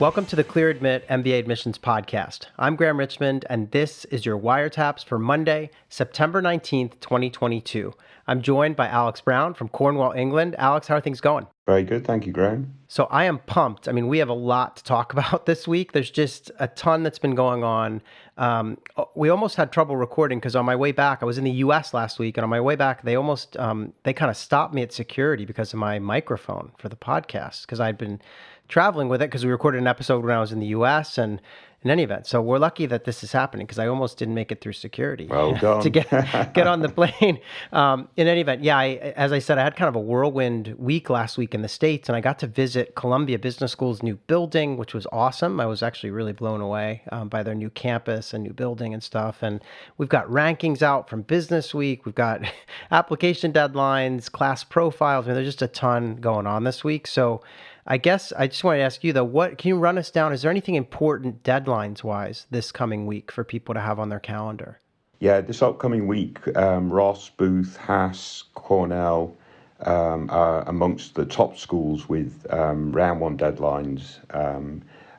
Welcome to the Clear Admit MBA Admissions Podcast. I'm Graham Richmond, and this is your WireTaps for Monday, September 19th, 2022. I'm joined by Alex Brown from Cornwall, England. Alex, how are things going? Very good. Thank you, Graham. So I am pumped. I mean, we have a lot to talk about this week. There's just a ton that's been going on. We almost had trouble recording because on my way back, I was in the US last week, and on my way back, they kind of stopped me at security because of my microphone for the podcast, because I'd been traveling with it because we recorded an episode when I was in the US, and in any event. So we're lucky that this is happening because I almost didn't make it through security well done. to get on the plane. In any event, as I said, I had kind of a whirlwind week last week in the States, and I got to visit Columbia Business School's new building, which was awesome. I was actually really blown away by their new campus and new building and stuff. And we've got rankings out from Business Week. We've got application deadlines, class profiles. I mean, there's just a ton going on this week. So I guess I just wanted to ask you, though, can you run us down? Is there anything important deadlines-wise this coming week for people to have on their calendar? Yeah, this upcoming week, Ross, Booth, Highe, Cornell are amongst the top schools with round one deadlines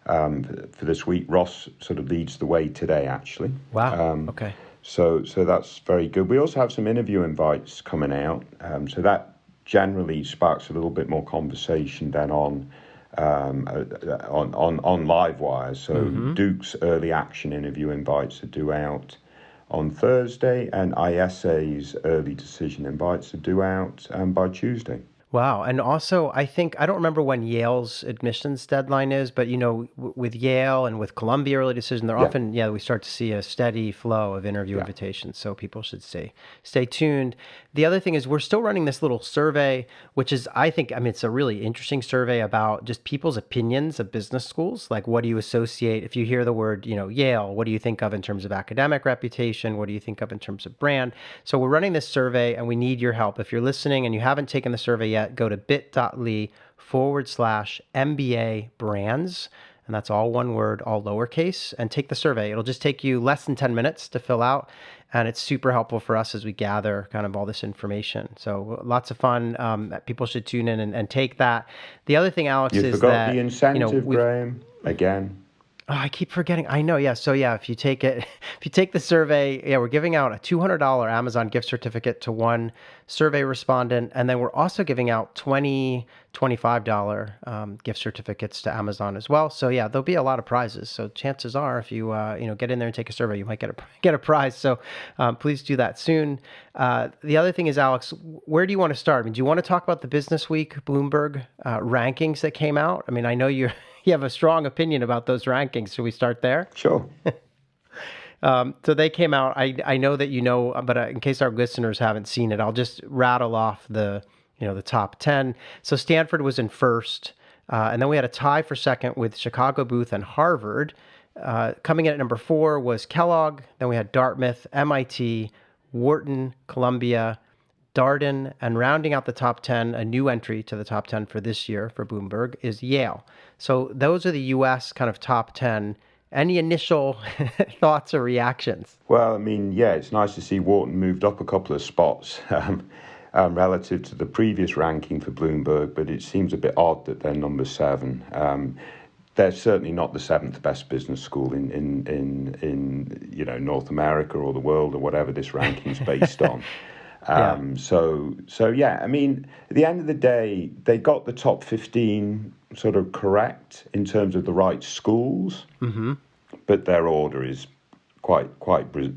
for this week. Ross sort of leads the way today, actually. Wow, okay. So that's very good. We also have some interview invites coming out, so that generally sparks a little bit more conversation than on LiveWire. So Duke's early action interview invites are due out on Thursday, and ISA's early decision invites are due out by Tuesday. Wow. And also, I don't remember when Yale's admissions deadline is, but, with Yale and with Columbia early decision, they're often, we start to see a steady flow of interview invitations. So people should stay tuned. The other thing is we're still running this little survey, which is, it's a really interesting survey about just people's opinions of business schools. Like, what do you associate? If you hear the word, Yale, what do you think of in terms of academic reputation? What do you think of in terms of brand? So we're running this survey, and we need your help. If you're listening and you haven't taken the survey yet, go to bit.ly/MBA brands. And that's all one word, all lowercase, and take the survey. It'll just take you less than 10 minutes to fill out. And it's super helpful for us as we gather kind of all this information. So lots of fun. People should tune in and take that. The other thing, Alex, is that... You forgot the incentive, Graham, again. Oh, I keep forgetting. I know. Yeah. So if you take the survey, we're giving out a $200 Amazon gift certificate to one survey respondent. And then we're also giving out $25 gift certificates to Amazon as well. So there'll be a lot of prizes. So chances are if you, get in there and take a survey, you might get a prize. So please do that soon. The other thing is, Alex, where do you want to start? I mean, do you want to talk about the Business Week Bloomberg rankings that came out? I mean, I know you have a strong opinion about those rankings. Should we start there? Sure. So they came out. I know that but in case our listeners haven't seen it, I'll just rattle off the top 10. So Stanford was in first, and then we had a tie for second with Chicago, Booth, and Harvard. Coming in at number 4 was Kellogg. Then we had Dartmouth, MIT, Wharton, Columbia, Darden, and rounding out the top 10, a new entry to the top 10 for this year for Bloomberg is Yale. So those are the U.S. kind of top 10. Any initial thoughts or reactions? Well, I mean, it's nice to see Wharton moved up a couple of spots relative to the previous ranking for Bloomberg, but it seems a bit odd that they're number 7. They're certainly not the 7th best business school in North America or the world or whatever this ranking's based on. I mean, at the end of the day, they got the top 15 sort of correct in terms of the right schools, but their order is quite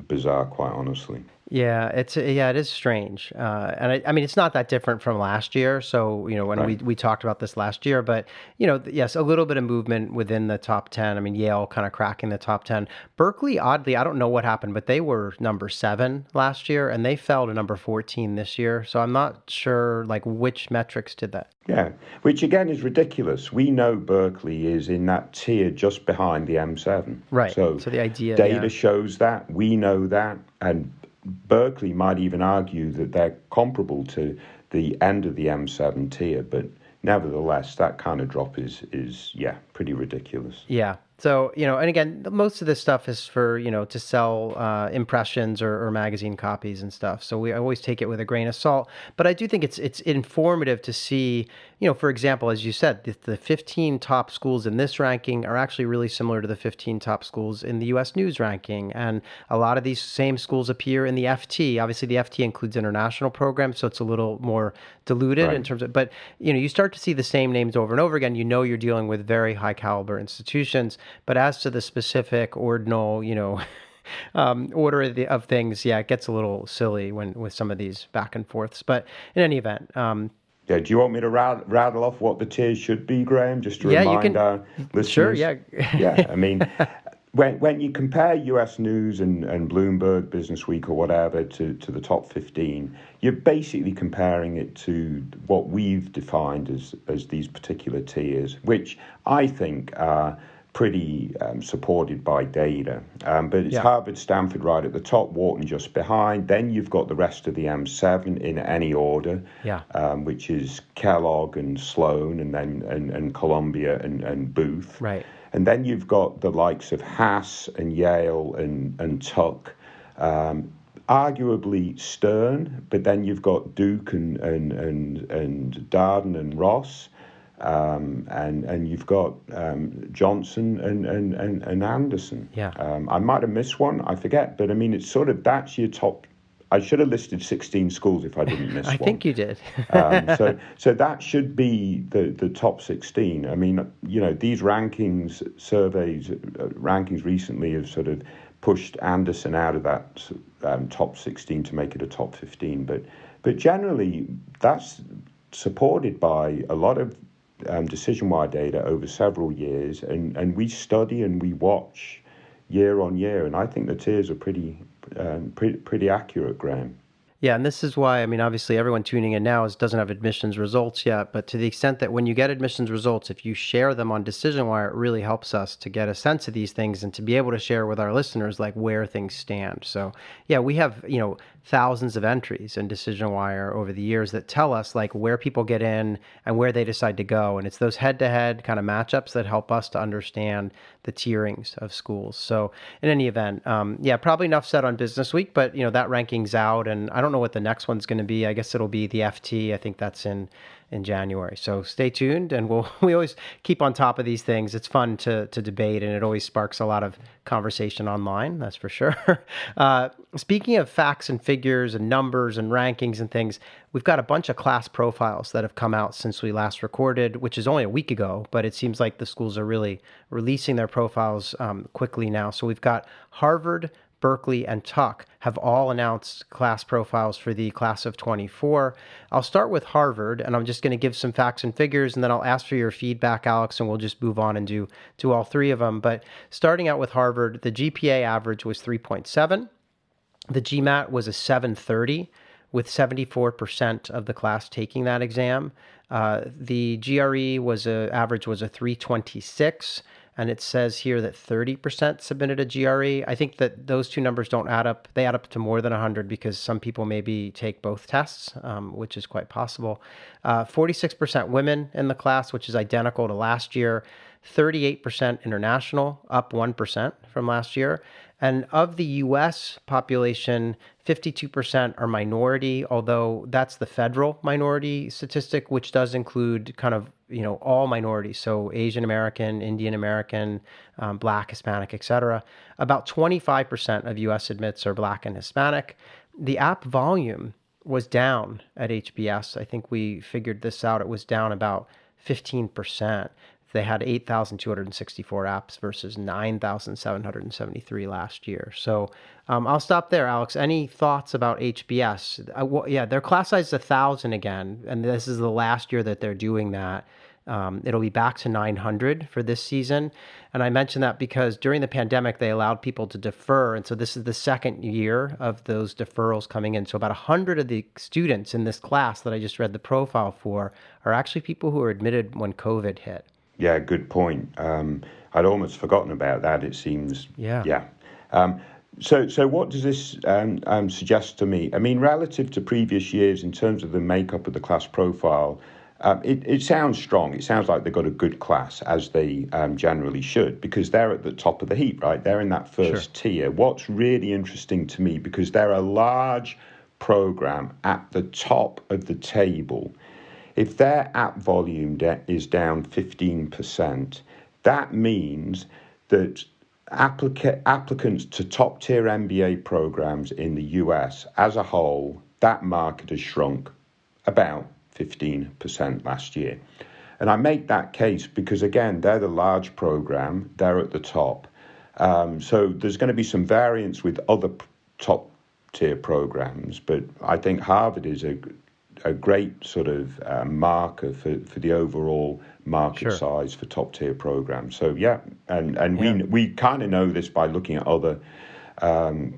bizarre, quite honestly. Yeah, it is strange, and I mean it's not that different from last year. So when we talked about this last year, but yes, a little bit of movement within the top 10. I mean Yale kind of cracking the top 10. Berkeley, oddly, I don't know what happened, but they were number 7 last year, and they fell to number 14 this year. So I'm not sure which metrics did that. Yeah, which again is ridiculous. We know Berkeley is in that tier just behind the M7. Right. So the idea data shows that, we know that, and Berkeley might even argue that they're comparable to the end of the M7 tier, but nevertheless, that kind of drop is pretty ridiculous. Yeah. So, and again, most of this stuff is for, to sell impressions or magazine copies and stuff. So we always take it with a grain of salt. But I do think it's informative to see, for example, as you said, the 15 top schools in this ranking are actually really similar to the 15 top schools in the U.S. News ranking. And a lot of these same schools appear in the FT. Obviously, the FT includes international programs, so it's a little more diluted in terms of, but, you start to see the same names over and over again. You're dealing with very high caliber institutions. But as to the specific ordinal, order of things, yeah, it gets a little silly with some of these back and forths. But in any event, yeah, do you want me to rattle off what the tiers should be, Graham, just to remind our listeners? Sure, yeah. Yeah, I mean, when you compare US News and Bloomberg, Business Week or whatever to the top 15, you're basically comparing it to what we've defined as these particular tiers, which I think are pretty supported by data. But it's Harvard, Stanford right at the top, Wharton just behind. Then you've got the rest of the M7 in any order, which is Kellogg and Sloan, and then and Columbia and Booth. Right. And then you've got the likes of Haas and Yale and Tuck. Arguably Stern, but then you've got Duke and Darden and Ross. And you've got Johnson and Anderson. Yeah. I might have missed one, I forget, but I mean, it's sort of, that's your top. I should have listed 16 schools if I didn't miss one. I think you did. So that should be the top 16. I mean, these rankings recently have sort of pushed Anderson out of that top 16 to make it a top 15. But generally, that's supported by a lot of DecisionWire data over several years, and we study and we watch year on year, and I think the tiers are pretty accurate, Graham. Yeah, and this is why, I mean, obviously everyone tuning in now doesn't have admissions results yet, but to the extent that when you get admissions results, if you share them on DecisionWire, it really helps us to get a sense of these things and to be able to share with our listeners like where things stand. So yeah, we have, thousands of entries in DecisionWire over the years that tell us like where people get in and where they decide to go. And it's those head-to-head kind of matchups that help us to understand the tierings of schools. So in any event, probably enough said on Business Week, but that ranking's out, and I don't know what the next one's going to be. I guess it'll be the FT. I think that's in January. So stay tuned, and we always keep on top of these things. It's fun to debate, and it always sparks a lot of conversation online, that's for sure. Speaking of facts and figures and numbers and rankings and things, we've got a bunch of class profiles that have come out since we last recorded, which is only a week ago, but it seems like the schools are really releasing their profiles quickly now. So we've got Harvard, Berkeley, and Tuck have all announced class profiles for the class of 24. I'll start with Harvard, and I'm just going to give some facts and figures, and then I'll ask for your feedback, Alex, and we'll just move on and do all three of them. But starting out with Harvard, the GPA average was 3.7. The GMAT was a 730, with 74% of the class taking that exam. The GRE average was a 326. And it says here that 30% submitted a GRE. I think that those two numbers don't add up. They add up to more than 100 because some people maybe take both tests, which is quite possible. 46% women in the class, which is identical to last year. 38% international, up 1% from last year. And of the U.S. population, 52% are minority, although that's the federal minority statistic, which does include kind of, all minorities. So Asian American, Indian American, Black, Hispanic, etc. About 25% of U.S. admits are Black and Hispanic. The app volume was down at HBS. I think we figured this out. It was down about 15%. They had 8,264 apps versus 9,773 last year. So I'll stop there, Alex. Any thoughts about HBS? Their class size is 1,000 again, and this is the last year that they're doing that. It'll be back to 900 for this season. And I mention that because during the pandemic, they allowed people to defer. And so this is the second year of those deferrals coming in. So about 100 of the students in this class that I just read the profile for are actually people who were admitted when COVID hit. Yeah, good point. I'd almost forgotten about that, it seems. Yeah. So what does this suggest to me? I mean, relative to previous years in terms of the makeup of the class profile, It sounds strong. It sounds like they've got a good class, as they generally should, because they're at the top of the heap, right? They're in that first tier. What's really interesting to me, because they're a large program at the top of the table, if their app volume is down 15%, that means that applicants to top-tier MBA programs in the US as a whole, that market has shrunk about 15% last year. And I make that case because, again, they're the large program, they're at the top. So there's going to be some variance with other top-tier programs, but I think Harvard is a great sort of marker for the overall market size for top-tier programs. So, we kind of know this by looking at other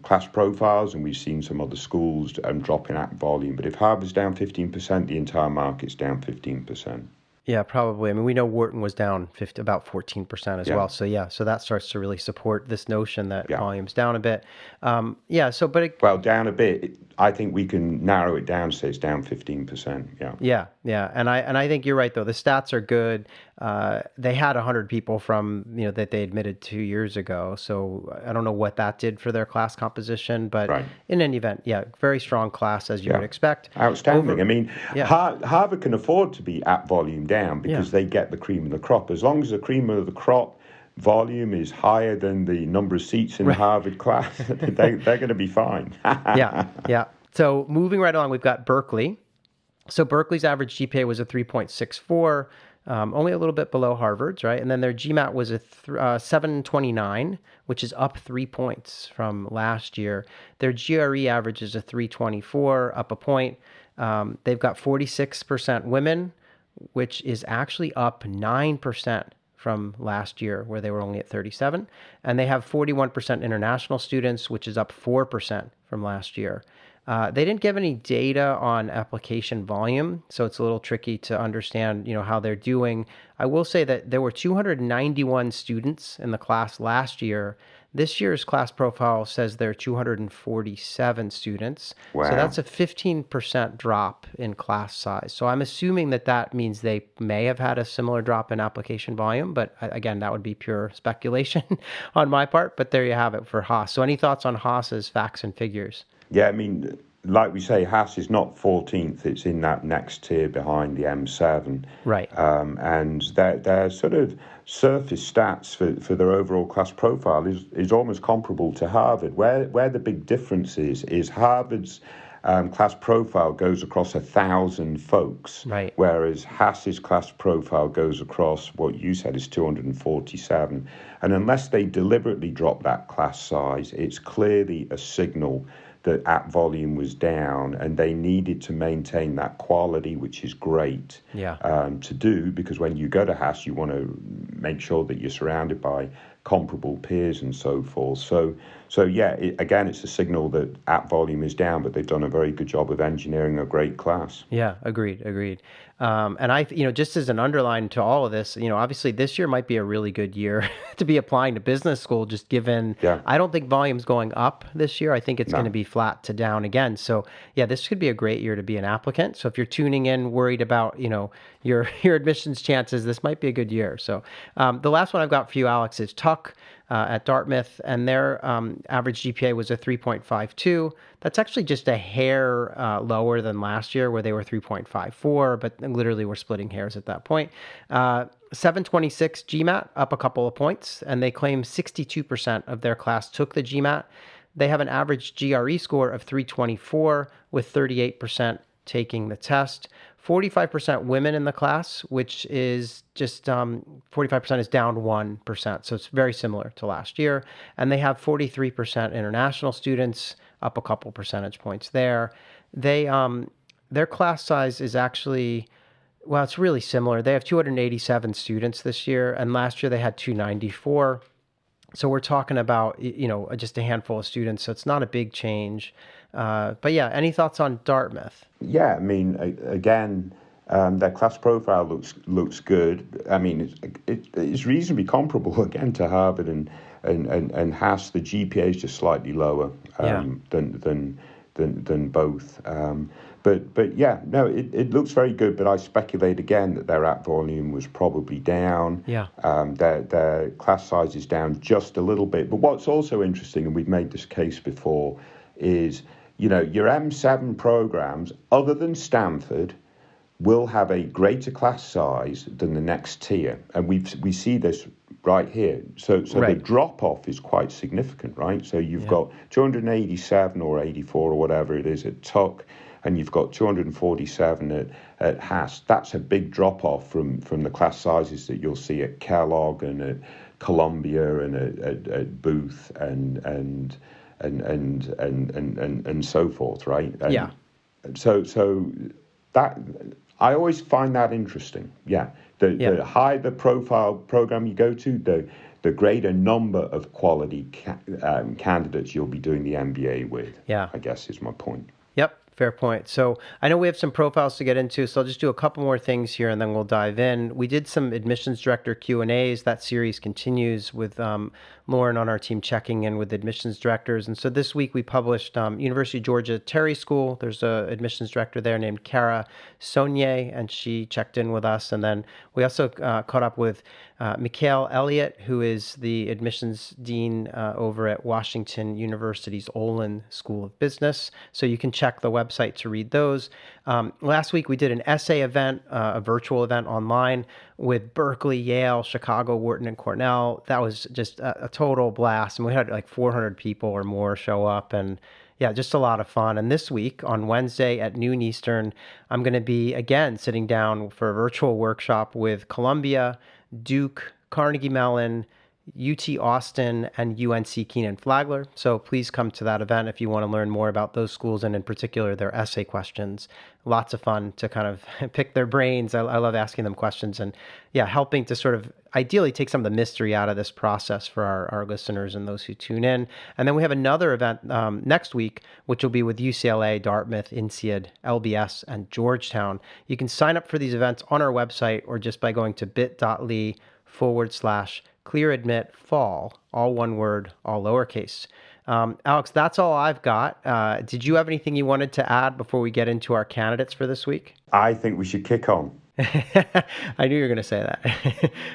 class profiles, and we've seen some other schools dropping app volume. But if Harvard's down 15%, the entire market's down 15%. Yeah, probably. I mean, we know Wharton was down about 14% as well. So that starts to really support this notion that volume's down a bit. Down a bit. I think we can narrow it down, say it's down 15%. Yeah. And I think you're right, though. The stats are good. They had 100 people from, that they admitted 2 years ago. So I don't know what that did for their class composition, but in any event, very strong class, as you would expect. Outstanding. Harvard can afford to be app volume down because they get the cream of the crop. As long as the cream of the crop volume is higher than the number of seats in the Harvard class, they're going to be fine. So moving right along, we've got Berkeley. So Berkeley's average GPA was a 3.64, only a little bit below Harvard's, right? And then their GMAT was a 729, which is up 3 points from last year. Their GRE average is a 324, up a point. They've got 46% women, which is actually up 9% from last year, where they were only at 37. And they have 41% international students, which is up 4% from last year. They didn't give any data on application volume, so it's a little tricky to understand, how they're doing. I will say that there were 291 students in the class last year. This year's class profile says there are 247 students. Wow. So that's a 15% drop in class size. So I'm assuming that means they may have had a similar drop in application volume, but again, that would be pure speculation on my part. But there you have it for Haas. So any thoughts on Haas's facts and figures? Yeah, like we say, Haas is not 14th. It's in that next tier behind the M7. Right. And their sort of surface stats for their overall class profile is almost comparable to Harvard. Where the big difference is Harvard's class profile goes across 1,000 folks, right, whereas Haas's class profile goes across what you said is 247. And unless they deliberately drop that class size, it's clearly a signal that app volume was down, and they needed to maintain that quality, which is great to do, because when you go to Haas, you want to make sure that you're surrounded by comparable peers and so forth. Again, it's a signal that app volume is down, but they've done a very good job of engineering a great class. Yeah, agreed. And I, just as an underline to all of this, obviously this year might be a really good year to be applying to business school, just given, I don't think volume's going up this year. I think it's going to be flat to down again. So this could be a great year to be an applicant. So if you're tuning in, worried about, your admissions chances, this might be a good year. So the last one I've got for you, Alex, is Tuck at Dartmouth, and their average GPA was a 3.52. That's actually just a hair lower than last year, where they were 3.54, but literally we're splitting hairs at that point. 726 GMAT, up a couple of points, and they claim 62% of their class took the GMAT. They have an average GRE score of 324, with 38% taking the test. 45% women in the class, which is just 45% is down 1%. So it's very similar to last year. And they have 43% international students, up a couple percentage points there. Their class size is actually, it's really similar. They have 287 students this year, and last year they had 294. So we're talking about, just a handful of students. So it's not a big change. Any thoughts on Dartmouth? Yeah, again, their class profile looks good. It's reasonably comparable again to Harvard and Haas. The GPA is just slightly lower than both. But yeah, no, it looks very good. But I speculate again that their app volume was probably down. Yeah. Their class size is down just a little bit. But what's also interesting, and we've made this case before, is your M7 programs, other than Stanford, will have a greater class size than the next tier, and we see this right here. So Right. The drop off is quite significant, right? So you've got 287 or 84 or whatever it is at Tuck, and you've got 247 at Haas. That's a big drop off from the class sizes that you'll see at Kellogg and at Columbia and at Booth and so forth, right? Yeah. So that I always find that interesting. Yeah. The higher the profile program you go to, the greater number of quality candidates you'll be doing the MBA with. Yeah. I guess is my point. Yep. Fair point. So I know we have some profiles to get into, so I'll just do a couple more things here and then we'll dive in. We did some admissions director Q&As. That series continues with Lauren on our team checking in with admissions directors. And so this week we published University of Georgia Terry School. There's a admissions director there named Kara Saunier, and she checked in with us. And then we also caught up with Mikhail Elliott, who is the admissions dean over at Washington University's Olin School of Business. So you can check the website to read those. Last week we did an essay event, a virtual event online with Berkeley, Yale, Chicago, Wharton, and Cornell. That was just a total blast. And we had like 400 people or more show up, and yeah, just a lot of fun. And this week on Wednesday at noon Eastern, I'm going to be again sitting down for a virtual workshop with Columbia, Duke, Carnegie Mellon, UT Austin, and UNC Kenan-Flagler. So please come to that event if you want to learn more about those schools and in particular their essay questions. Lots of fun to kind of pick their brains. I love asking them questions and helping to sort of ideally take some of the mystery out of this process for our listeners and those who tune in. And then we have another event next week, which will be with UCLA, Dartmouth, INSEAD, LBS, and Georgetown. You can sign up for these events on our website or just by going to bit.ly/ClearAdmit Fall, all one word, all lowercase. Alex, that's all I've got. Did you have anything you wanted to add before we get into our candidates for this week? I think we should kick on. I knew you were going to say that.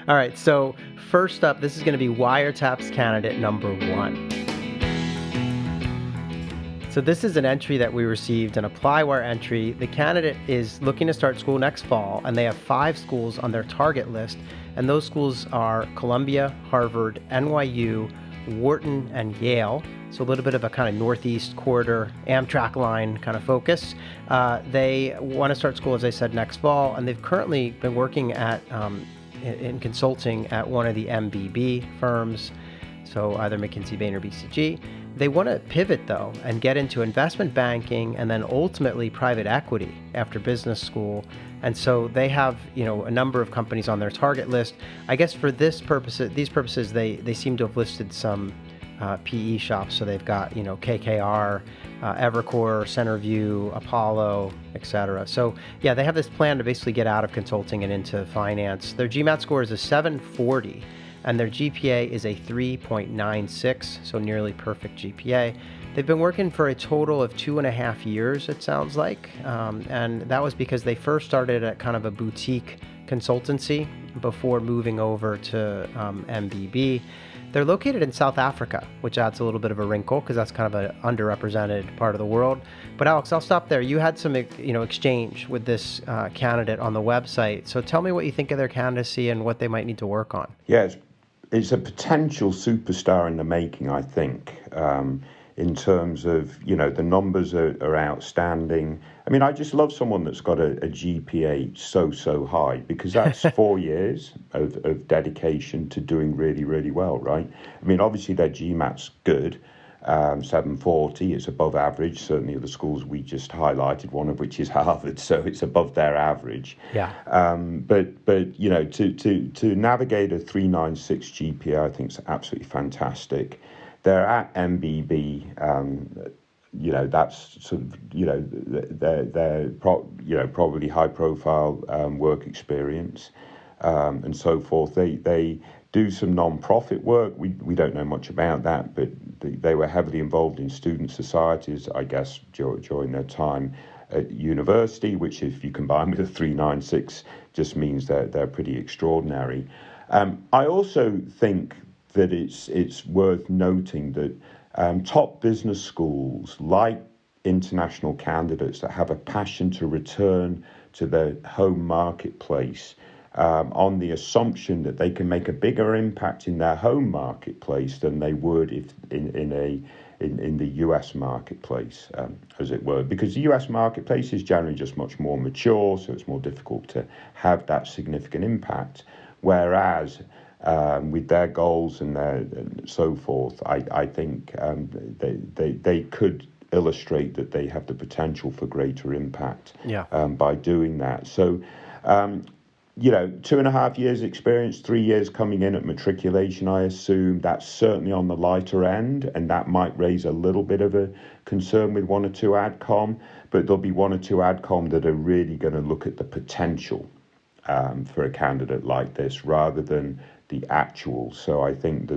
All right, so first up, this is going to be WireTaps candidate number 1. So this is an entry that we received, an ApplyWire entry. The candidate is looking to start school next fall, and they have 5 schools on their target list. And those schools are Columbia, Harvard, NYU, Wharton, and Yale. So a little bit of a kind of Northeast corridor Amtrak line kind of focus. They want to start school, as I said, next fall, and they've currently been working at in consulting at one of the MBB firms, so either McKinsey, Bain, or BCG. They want to pivot, though, and get into investment banking and then ultimately private equity after business school. And so they have, a number of companies on their target list. I guess for these purposes, they seem to have listed some PE shops. So they've got, KKR, Evercore, Centerview, Apollo, etc. So yeah, they have this plan to basically get out of consulting and into finance. Their GMAT score is a 740. And their GPA is a 3.96, so nearly perfect GPA. They've been working for a total of 2.5 years, it sounds like, and that was because they first started at kind of a boutique consultancy before moving over to MBB. They're located in South Africa, which adds a little bit of a wrinkle because that's kind of an underrepresented part of the world. But Alex, I'll stop there. You had some, exchange with this candidate on the website. So tell me what you think of their candidacy and what they might need to work on. Yes, it's a potential superstar in the making, I think, in terms of, the numbers are outstanding. I mean, I just love someone that's got a GPA so high, because that's 4 years of dedication to doing really, really well, right? I mean, obviously their GMAT's good, 740, it's above average, certainly of the schools we just highlighted, one of which is Harvard, so it's above their average. Yeah. But to navigate a 396 GPA, I think is absolutely fantastic. They're at MBB, that's sort of, they're probably high profile work experience and so forth. They do some non-profit work. We don't know much about that, but they were heavily involved in student societies, I guess, during their time at university, which if you combine with a 396 just means they're pretty extraordinary. I also think that it's worth noting that top business schools, like international candidates that have a passion to return to their home marketplace, on the assumption that they can make a bigger impact in their home marketplace than they would if in the US marketplace, as it were, because the US marketplace is generally just much more mature, so it's more difficult to have that significant impact. Whereas with their goals and so forth, I think they could illustrate that they have the potential for greater impact by doing that. So, 2.5 years experience, 3 years coming in at matriculation, I assume that's certainly on the lighter end, and that might raise a little bit of a concern with one or two AdCom, but there'll be one or two AdCom that are really going to look at the potential for a candidate like this rather than the actual. So I think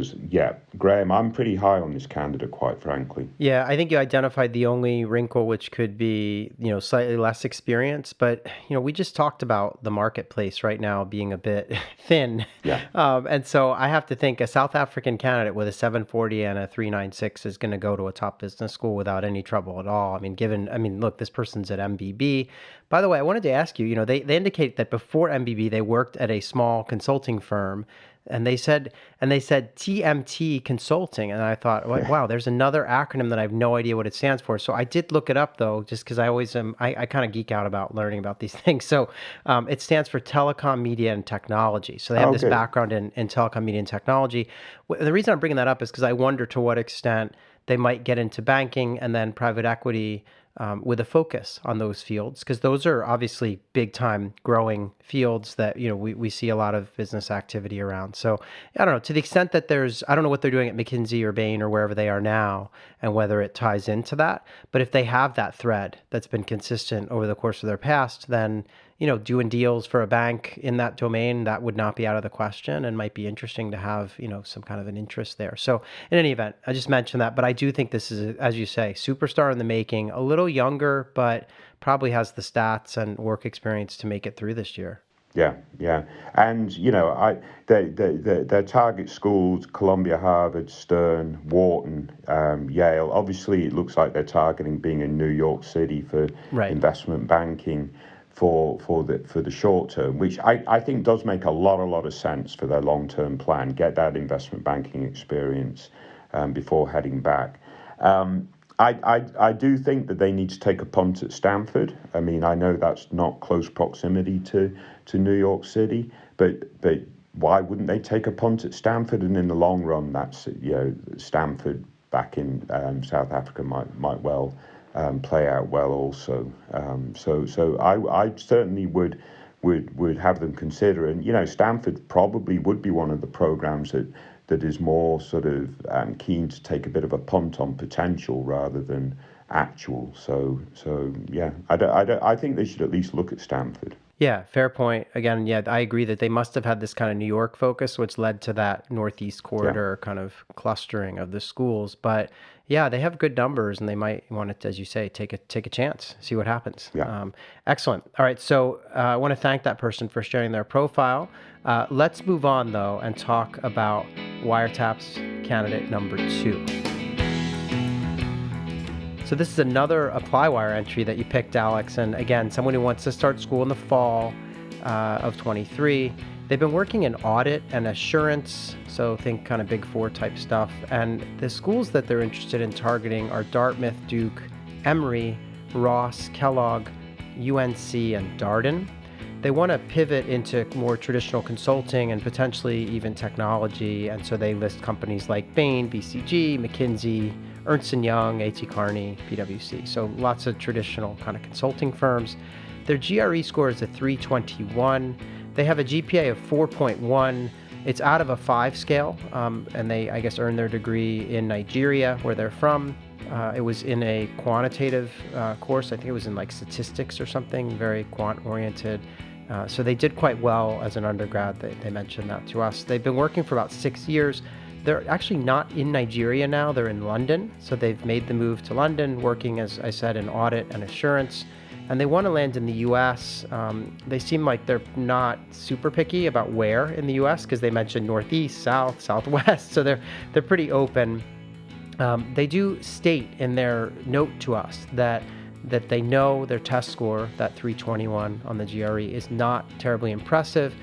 Graham, I'm pretty high on this candidate, quite frankly. Yeah, I think you identified the only wrinkle, which could be, slightly less experience. But, we just talked about the marketplace right now being a bit thin. Yeah. And so I have to think a South African candidate with a 740 and a 396 is going to go to a top business school without any trouble at all. Look, this person's at MBB. By the way, I wanted to ask you, they indicate that before MBB, they worked at a small consulting firm. And they said TMT Consulting, and I thought, wow, there's another acronym that I have no idea what it stands for. So I did look it up though, just because I always I kind of geek out about learning about these things. So it stands for Telecom, Media, and Technology. So they have this background in telecom, media, and technology. The reason I'm bringing that up is because I wonder to what extent they might get into banking and then private equity with a focus on those fields, because those are obviously big time growing fields that we see a lot of business activity around. So I don't know, to the extent that I don't know what they're doing at McKinsey or Bain or wherever they are now and whether it ties into that, but if they have that thread that's been consistent over the course of their past, then doing deals for a bank in that domain, that would not be out of the question and might be interesting to have, some kind of an interest there. So in any event, I just mentioned that, but I do think this is, as you say, superstar in the making, a little younger, but probably has the stats and work experience to make it through this year. Yeah. And, their target schools, Columbia, Harvard, Stern, Wharton, Yale, obviously it looks like they're targeting being in New York City for investment banking for the short term, which I think does make a lot of sense for their long-term plan. Get that investment banking experience before heading back. I do think that they need to take a punt at Stanford. I know that's not close proximity to New York City, but why wouldn't they take a punt at Stanford? And in the long run, that's Stanford back in South Africa might well play out well also. So I certainly would have them consider, and Stanford probably would be one of the programs that is more sort of keen to take a bit of a punt on potential rather than actual. So yeah, I think they should at least look at Stanford. Yeah, fair point. Again, yeah, I agree that they must have had this kind of New York focus, which led to that Northeast corridor kind of clustering of the schools. But yeah, they have good numbers, and they might want to, as you say, take a chance, see what happens. Yeah. Excellent. All right, so I want to thank that person for sharing their profile. Let's move on, though, and talk about WireTaps candidate number 2. So this is another ApplyWire entry that you picked, Alex. And again, someone who wants to start school in the fall of 23. They've been working in audit and assurance, so think kind of Big Four type stuff. And the schools that they're interested in targeting are Dartmouth, Duke, Emory, Ross, Kellogg, UNC, and Darden. They want to pivot into more traditional consulting and potentially even technology. And so they list companies like Bain, BCG, McKinsey, Ernst & Young, A.T. Kearney, PwC. So lots of traditional kind of consulting firms. Their GRE score is a 321. They have a GPA of 4.1. It's out of a 5 scale, and they, I guess, earned their degree in Nigeria, where they're from. It was in a quantitative course. I think it was in like statistics or something, very quant-oriented. So they did quite well as an undergrad. They mentioned that to us. They've been working for about 6 years. They're actually not in Nigeria now. They're in London. So they've made the move to London, working, as I said, in audit and assurance. and they want to land in the U.S. They seem like they're not super picky about where in the U.S. because they mentioned Northeast, South, Southwest, so they're pretty open. They do state in their note to us that they know their test score, that 321 on the GRE, is not terribly impressive,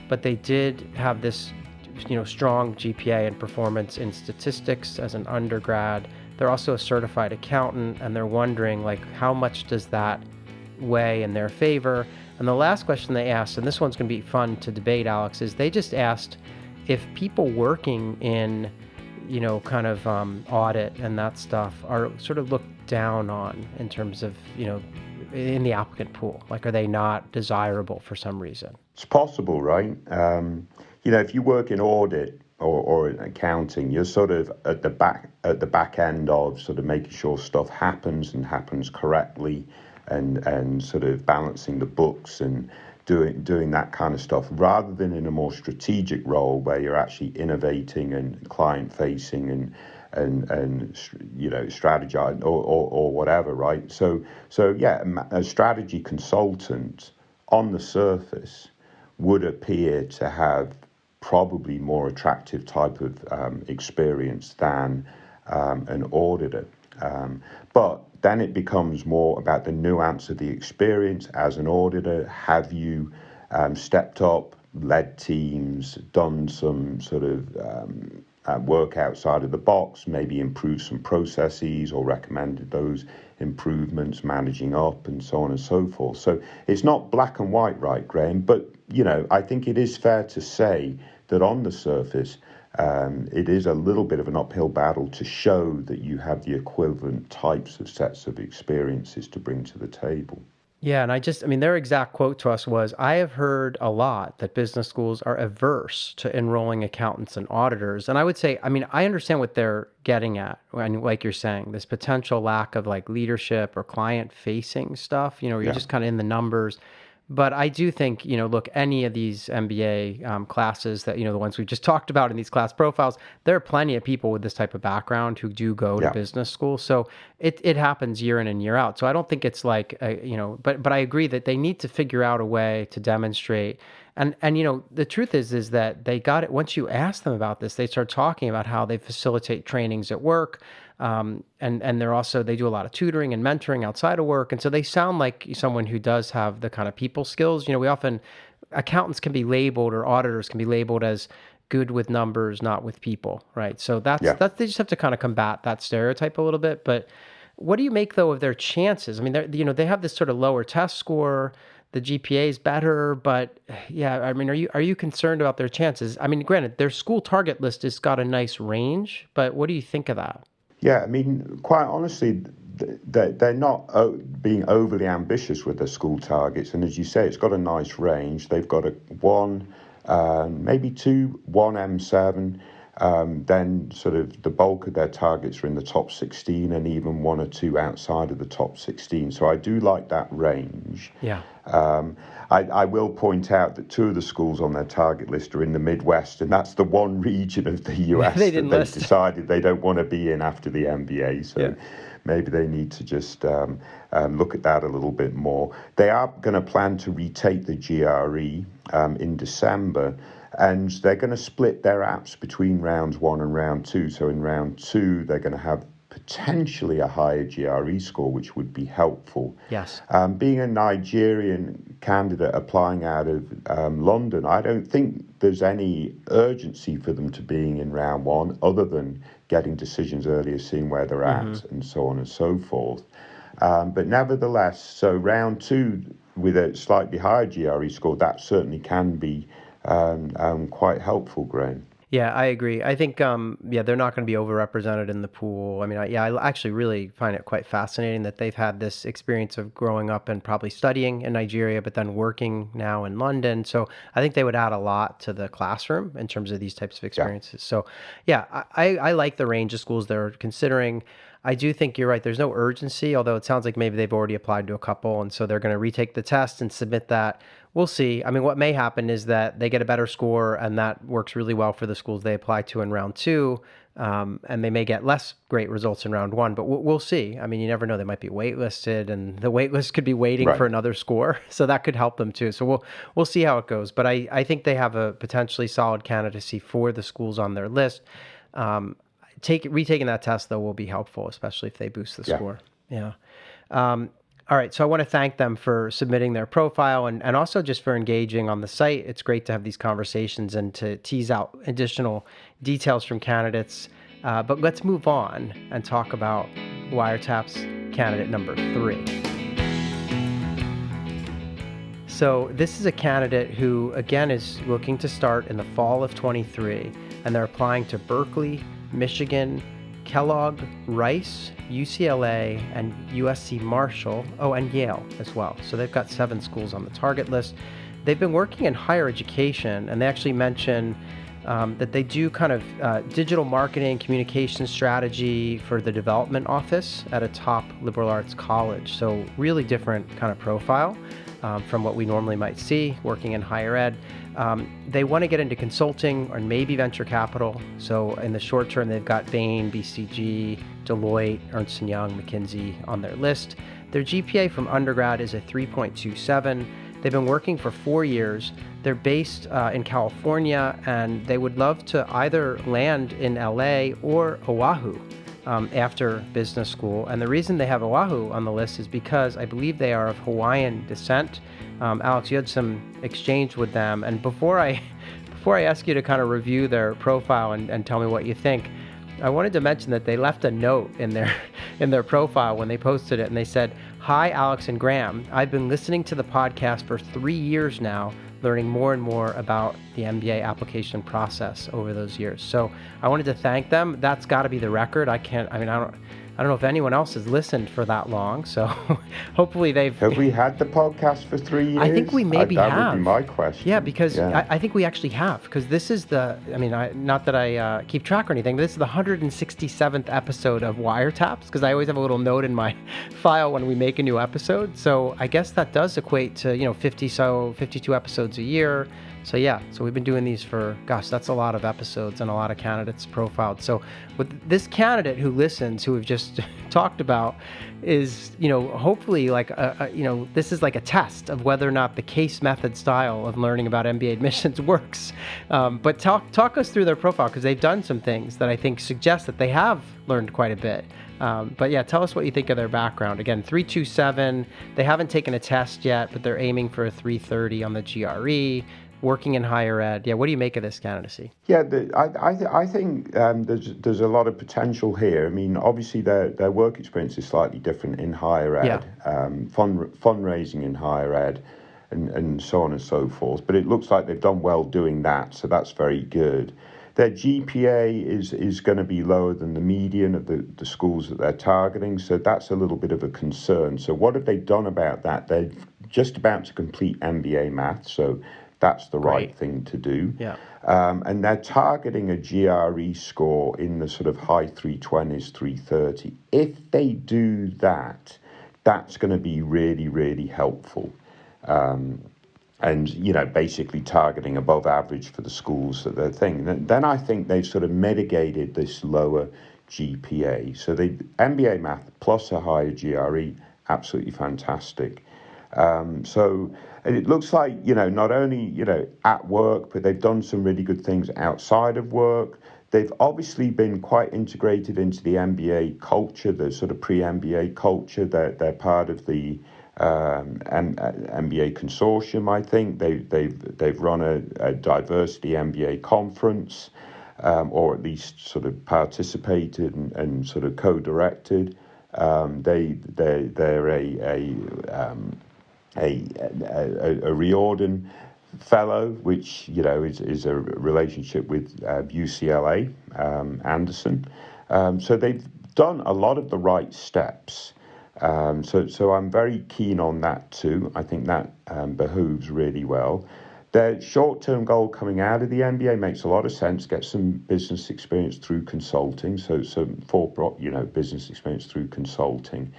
but they did have this, strong GPA and performance in statistics as an undergrad. They're also a certified accountant, and they're wondering, how much does that weigh in their favor? And the last question they asked, and this one's going to be fun to debate, Alex, is they just asked if people working in audit and that stuff are sort of looked down on in terms of, in the applicant pool. Are they not desirable for some reason? It's possible, right? If you work in audit or in accounting, you're sort of at the back end of sort of making sure stuff happens and happens correctly, and sort of balancing the books and doing that kind of stuff, rather than in a more strategic role where you're actually innovating and client facing and strategizing or whatever, right? So yeah, a strategy consultant on the surface would appear to have probably more attractive type of experience than an auditor. But then it becomes more about the nuance of the experience as an auditor. Have you stepped up, led teams, done some sort of work outside of the box, maybe improved some processes or recommended those improvements, managing up and so on and so forth. So it's not black and white, right, Graham? But, I think it is fair to say that on the surface, it is a little bit of an uphill battle to show that you have the equivalent types of sets of experiences to bring to the table. Yeah, and their exact quote to us was, I have heard a lot that business schools are averse to enrolling accountants and auditors. And I would say, I understand what they're getting at. And like you're saying, this potential lack of leadership or client facing stuff, you're just kind of in the numbers. But I do think, look, any of these MBA classes that, the ones we've just talked about in these class profiles, there are plenty of people with this type of background who do go to business school. So it happens year in and year out. So I don't think it's but I agree that they need to figure out a way to demonstrate. And the truth is that they got it. Once you ask them about this, they start talking about how they facilitate trainings at work. And they do a lot of tutoring and mentoring outside of work. And so they sound like someone who does have the kind of people skills. Accountants can be labeled, or auditors can be labeled as good with numbers, not with people, right? So that's they just have to kind of combat that stereotype a little bit. But what do you make though of their chances? They have this sort of lower test score. The GPA is better, but are you concerned about their chances? Granted, their school target list has got a nice range, but what do you think of that? Yeah, quite honestly, they're not being overly ambitious with their school targets. And as you say, it's got a nice range. They've got a 1, maybe 2, 1 M7. Then sort of the bulk of their targets are in the top 16 and even 1 or 2 outside of the top 16. So I do like that range. Yeah. I will point out that 2 of the schools on their target list are in the Midwest, and that's the one region of the US that they've decided they don't want to be in after the MBA. So maybe they need to just look at that a little bit more. They are going to plan to retake the GRE in December, and they're going to split their apps between rounds 1 and round 2. So in round 2, they're going to have potentially a higher GRE score, which would be helpful. Yes. Being a Nigerian candidate applying out of London, I don't think there's any urgency for them to being in round 1 other than getting decisions earlier, seeing where they're at, and so on and so forth. But nevertheless, so round 2 with a slightly higher GRE score, that certainly can be quite helpful, Graham. Yeah, I agree. I think, they're not going to be overrepresented in the pool. I actually really find it quite fascinating that they've had this experience of growing up and probably studying in Nigeria, but then working now in London. So I think they would add a lot to the classroom in terms of these types of experiences. So I like the range of schools they're considering. I do think you're right. There's no urgency, although it sounds like maybe they've already applied to a couple, and so they're going to retake the test and submit that We'll see. I mean, what may happen is that they get a better score, and that works really well for the schools they apply to in round two. And they may get less great results in round one, but we'll see. I mean, you never know. They might be waitlisted, and the waitlist could be waiting for Right. another score, so that could help them too. So we'll see how it goes. But I think they have a potentially solid candidacy for the schools on their list. Retaking that test though will be helpful, especially if they boost the Yeah. score. Yeah. All right, so I want to thank them for submitting their profile and also just for engaging on the site. It's great to have these conversations and to tease out additional details from candidates. But let's move on and talk about WireTaps candidate number 3. So this is a candidate who, again, is looking to start in the fall of 23, and they're applying to Berkeley, Michigan, Kellogg, Rice, UCLA, and USC Marshall, and Yale as well. So they've got 7 schools on the target list. They've been working in higher education, and they actually mention that they do kind of digital marketing, communication strategy for the development office at a top liberal arts college. So really different kind of profile from what we normally might see working in higher ed. They want to get into consulting or maybe venture capital. So in the short term, they've got Bain, BCG, Deloitte, Ernst & Young, McKinsey on their list. Their GPA from undergrad is a 3.27. They've been working for 4 years. They're based in California, and they would love to either land in LA or Oahu after business school. And the reason they have Oahu on the list is because I believe they are of Hawaiian descent. Alex, you had some exchange with them. And before I ask you to kind of review their profile and tell me what you think, I wanted to mention that they left a note in their profile when they posted it, and they said, "Hi, Alex and Graham. I've been listening to the podcast for 3 years now, learning more and more about the MBA application process over those years." So I wanted to thank them. That's got to be the record. I don't know if anyone else has listened for that long. So hopefully they've. Have we had the podcast for 3 years? I think we maybe have. That would be my question. Yeah, because I think we actually have, because this is not that I keep track or anything, but this is the 167th episode of WireTaps, because I always have a little note in my file when we make a new episode. So I guess that does equate to, 52 episodes a year. So so we've been doing these for, that's a lot of episodes and a lot of candidates profiled. So with this candidate who listens, who we've just talked about, is, hopefully this is like a test of whether or not the case method style of learning about MBA admissions works. But talk us through their profile, because they've done some things that I think suggest that they have learned quite a bit. But tell us what you think of their background. Again, 327, they haven't taken a test yet, but they're aiming for a 330 on the GRE. Working in higher ed. What do you make of this candidacy? Yeah, I think there's a lot of potential here. I mean, obviously their work experience is slightly different in higher ed, fundraising in higher ed, and so on and so forth. But it looks like they've done well doing that, so that's very good. Their GPA is going to be lower than the median of the schools that they're targeting, so that's a little bit of a concern. So what have they done about that? They're just about to complete MBA Math, so that's the right thing to do. Yeah. And they're targeting a GRE score in the sort of high 320s, 330. If they do that, that's going to be really, really helpful. And, basically targeting above average for the schools that they're thinking. Then I think they've sort of mitigated this lower GPA. So the MBA Math plus a higher GRE, absolutely fantastic. So it looks like, not only, at work, but they've done some really good things outside of work. They've obviously been quite integrated into the MBA culture, the sort of pre-MBA culture. They're part of the MBA consortium, I think. They've run a diversity MBA conference, or at least sort of participated and sort of co-directed. They're a Riordan fellow, which is a relationship with UCLA, Anderson. So they've done a lot of the right steps. So I'm very keen on that too. I think that behooves really well. Their short-term goal coming out of the MBA makes a lot of sense. Get some business experience through consulting. So some business experience through consulting.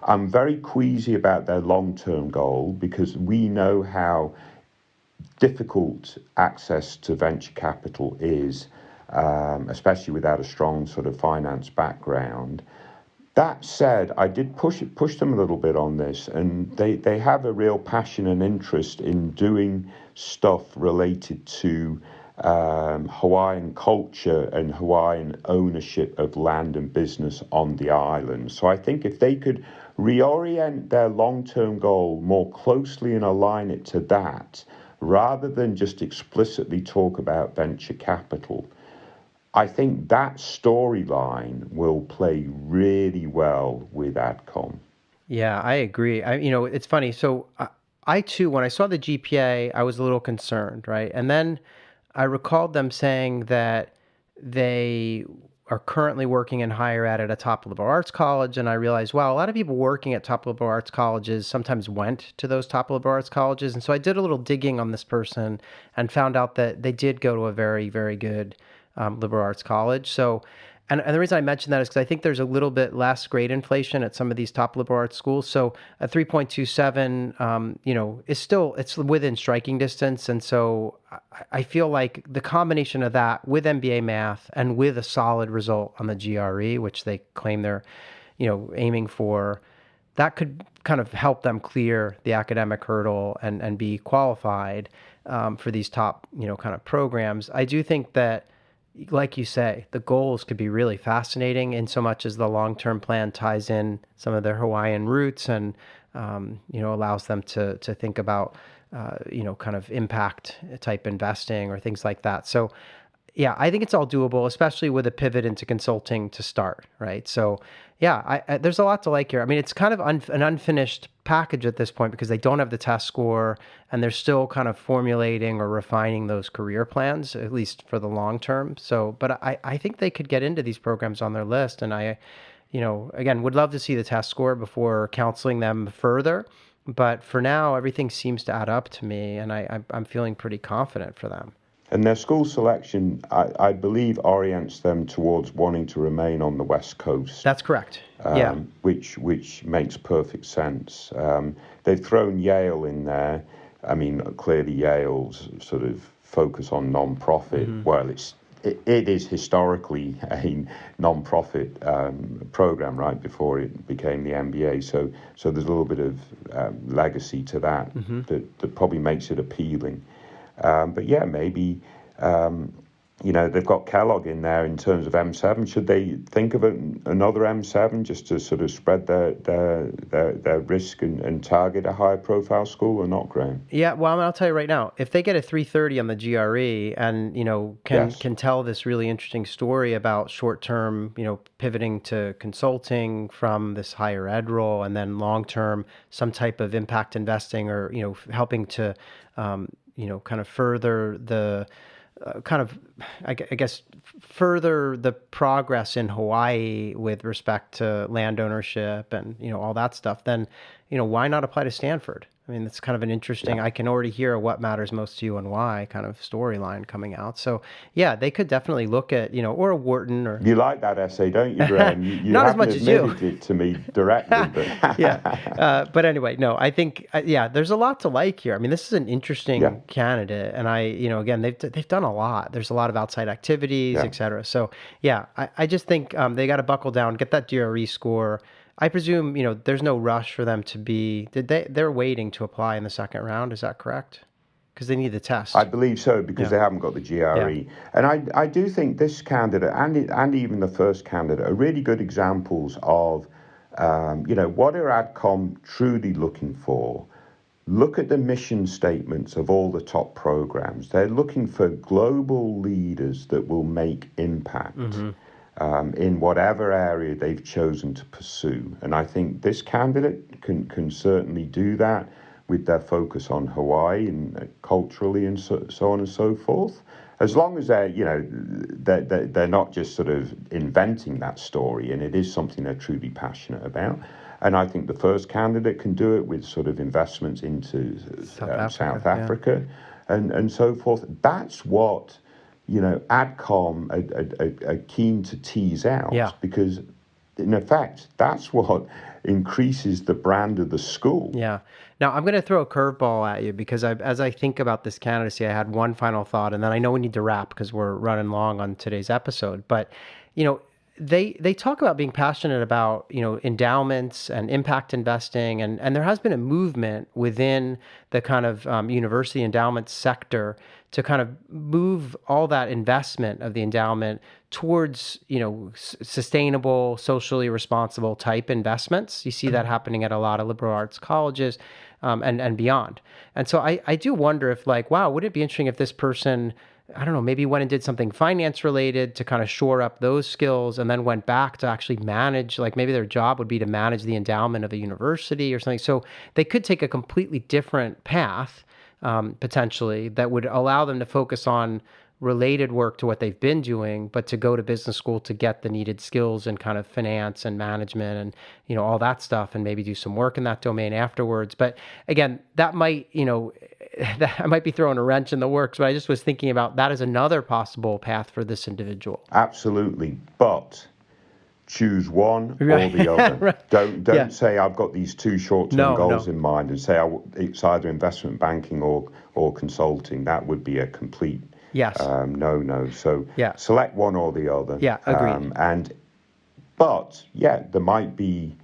I'm very queasy about their long-term goal, because we know how difficult access to venture capital is, especially without a strong sort of finance background. That said, I did push them a little bit on this, and they have a real passion and interest in doing stuff related to Hawaiian culture and Hawaiian ownership of land and business on the island. So I think if they could reorient their long-term goal more closely and align it to that, rather than just explicitly talk about venture capital, I think that storyline will play really well with AdCom. Yeah, I agree. It's funny. So I too, when I saw the GPA, I was a little concerned, right? And then I recalled them saying that they are currently working in higher ed at a top liberal arts college. And I realized, wow, a lot of people working at top liberal arts colleges sometimes went to those top liberal arts colleges. And so I did a little digging on this person and found out that they did go to a very, very good liberal arts college. So, and the reason I mention that is because I think there's a little bit less grade inflation at some of these top liberal arts schools. So a 3.27, is still, it's within striking distance. And so I feel like the combination of that with MBA Math and with a solid result on the GRE, which they claim they're, aiming for, that could kind of help them clear the academic hurdle and be qualified for these top, kind of programs. I do think that, like you say, the goals could be really fascinating in so much as the long-term plan ties in some of their Hawaiian roots and, allows them to think about, kind of impact type investing or things like that. So yeah, I think it's all doable, especially with a pivot into consulting to start, right? So yeah, there's a lot to like here. I mean, it's kind of an unfinished package at this point because they don't have the test score and they're still kind of formulating or refining those career plans, at least for the long term. So, but I think they could get into these programs on their list. And again, would love to see the test score before counseling them further. But for now, everything seems to add up to me, and I'm feeling pretty confident for them. And their school selection, I believe, orients them towards wanting to remain on the West Coast. That's correct. Yeah. Which makes perfect sense. They've thrown Yale in there. I mean, clearly Yale's sort of focus on non-profit. Mm-hmm. Well, it is historically a non-profit program, right, before it became the MBA. So there's a little bit of legacy to that, mm-hmm. that probably makes it appealing. But yeah, maybe, they've got Kellogg in there in terms of M7. Should they think of another M7 just to sort of spread their risk and target a higher profile school or not, Graham? Yeah, well, I'll tell you right now, if they get a 330 on the GRE and, can tell this really interesting story about short-term, pivoting to consulting from this higher ed role and then long-term some type of impact investing or, helping to, kind of further the further the progress in Hawaii with respect to land ownership and, all that stuff, then, why not apply to Stanford? I mean, it's kind of an interesting, I can already hear what matters most to you and why kind of storyline coming out. So yeah, they could definitely look at, or a Wharton or... You like that essay, don't you, Graham? You Not as much as you. It to me directly, but... Yeah. But anyway, no, I think, there's a lot to like here. I mean, this is an interesting candidate. And again, they've done a lot. There's a lot of outside activities, et cetera. So yeah, I just think they got to buckle down, get that GRE score. I presume, there's no rush for them to be... They're waiting to apply in the second round. Is that correct? Because they need the test. I believe so, because they haven't got the GRE. Yeah. And I do think this candidate and even the first candidate are really good examples of, what are AdCom truly looking for? Look at the mission statements of all the top programs. They're looking for global leaders that will make impact. Mm-hmm. In whatever area they've chosen to pursue. And I think this candidate can certainly do that with their focus on Hawaii and culturally and so on and so forth. As long as they're not just sort of inventing that story, and it is something they're truly passionate about. And I think the first candidate can do it with sort of investments into South Africa and so forth. That's what... AdCom are keen to tease out, because in effect, that's what increases the brand of the school. Yeah. Now I'm going to throw a curveball at you because as I think about this candidacy, I had one final thought, and then I know we need to wrap because we're running long on today's episode. But you know, they talk about being passionate about endowments and impact investing, and there has been a movement within the kind of university endowment sector to kind of move all that investment of the endowment towards sustainable, socially responsible type investments. You see that happening at a lot of liberal arts colleges and beyond. And so I do wonder if, like, wow, would it be interesting if this person, I don't know, maybe went and did something finance related to kind of shore up those skills, and then went back to actually manage, like maybe their job would be to manage the endowment of a university or something. So they could take a completely different path, potentially, that would allow them to focus on related work to what they've been doing, but to go to business school to get the needed skills in kind of finance and management and all that stuff, and maybe do some work in that domain afterwards. But again, that might that I might be throwing a wrench in the works, but I just was thinking about that as another possible path for this individual. Absolutely, but choose one or the other. Right. Don't say I've got these two short-term goals in mind, and say it's either investment banking or consulting. That would be a complete no. So select one or the other. Yeah, agreed. But there might be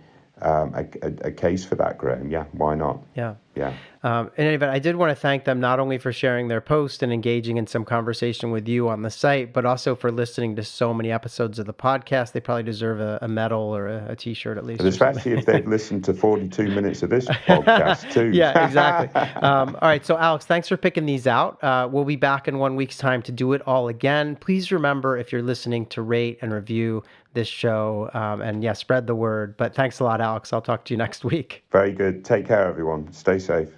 a case for that, Graham. Yeah, why not? Yeah. Yeah. In any event, I did want to thank them not only for sharing their post and engaging in some conversation with you on the site, but also for listening to so many episodes of the podcast. They probably deserve a medal or a T-shirt at least. But especially if they've listened to 42 minutes of this podcast too. Yeah, exactly. All right. So Alex, thanks for picking these out. We'll be back in 1 week's time to do it all again. Please remember, if you're listening, to rate and review this show, and spread the word. But thanks a lot, Alex. I'll talk to you next week. Very good. Take care, everyone. Stay safe.